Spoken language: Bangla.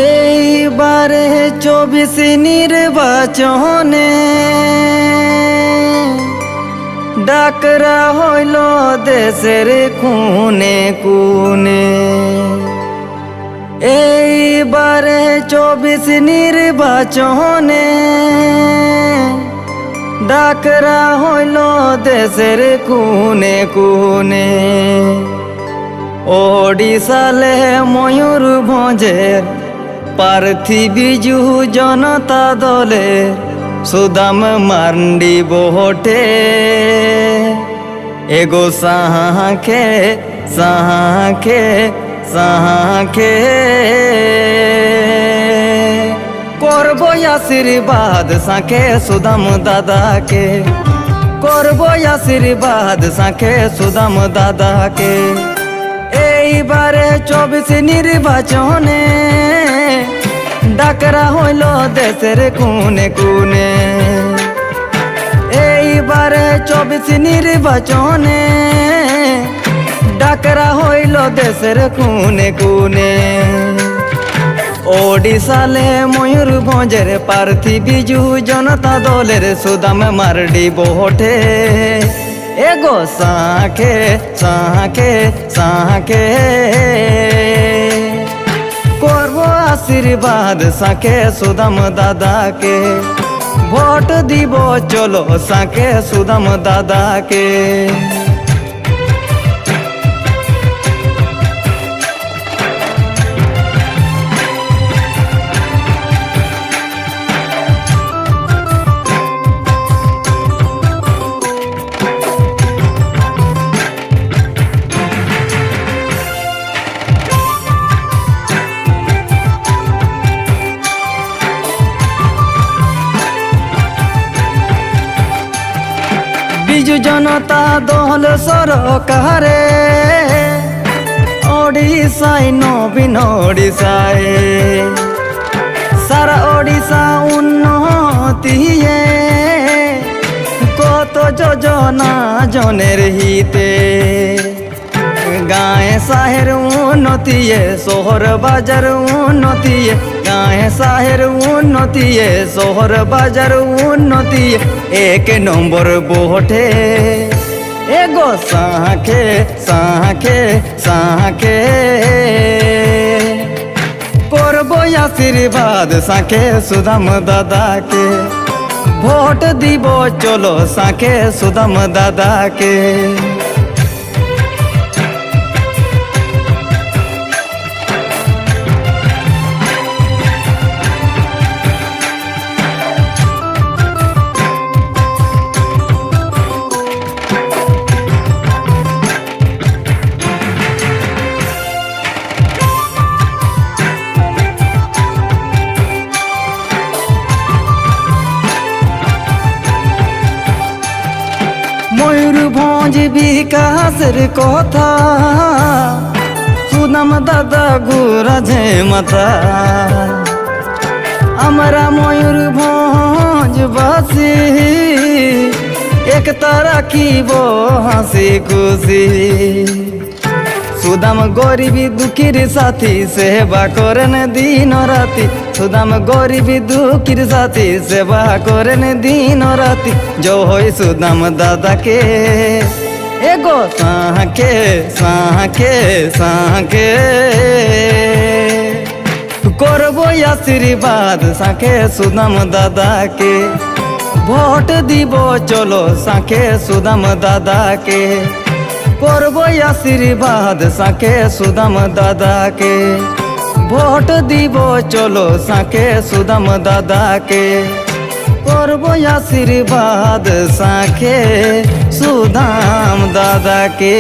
এইবারে 24 নির্বাচনে ডাকরা হইল দেশের কোনে কোনে। এইবারে 24 নির্বাচনে ডাকরা হইল দেশের কোনে কোনে। ওড়িশালে ময়ূরভঞ্জের প্রার্থী বিজু জনতা দলে সুদাম মান্ডি ভোটে এগো সাহাকে সাহাকে সাহাকে করব আশীর্বাদ সাকে সুদাম দাদাকে, করব আশীর্বাদ সাকে সুদাম দাদাকে। এইবারে 24 নির্বাচনে ডাকরা হইল দেশের কোনে কোনে। এইবারে 24 নির্বাচনে ডাকরা হইল দেশের কোনে কোনে। ওড়িশালে ময়ূরভঞ্জের প্রার্থী বিজু জনতা দলের সুদাম মার্ডি ভোটে এগো সাকে সাকে সাকে করব আশীর্বাদ সাকে সুদাম দাদাকে। ভোট দিব চলো সাকে সুদাম দাদাকে। বিজু জনতা দল সরকারে ওড়িশায় নবীন ওড়িশায় সারা ওড়িশা উন্নতি কত যোজনা জনের হিতে। গায়ে শহর উন্নতি শহর বাজার উন্নতি, গায়ে শহর উন্নতি শহর বাজার উন্নতি। এক নম্বর ভোটে এগো সাকে সাকে সাকে করব আশীর্বাদ সাকে সুদাম দাদাকে। ভোট দিব চলো সাকে সুদাম দাদাকে। ময়ূরভঞ্জ বিকাশের কথা সুদাম দাদা গুরাজে মাথা। আমরা ময়ূরভঞ্জ বাসী একতা রাখিব হাসি খুশি। সুদাম গরিবী দুঃখীর সাথী সেবা করেন দিন রাতি। সুদাম গরিবী দুঃখীর সাথী সেবা করেন দিন রাতি। জয় সুদাম দাদাকে এগো সাকে সাকে সাকে করব আশীর্বাদ সাকে সুদাম দাদাকে। ভোট দিব চলো সাকে সুদাম দাদাকে। করব আশীর্বাদ সাকে সুদাম দাদাকে। ভোট দিব চলো সাকে সুদাম দাদাকে। করব আশীর্বাদ সাকে সুদাম দাদাকে।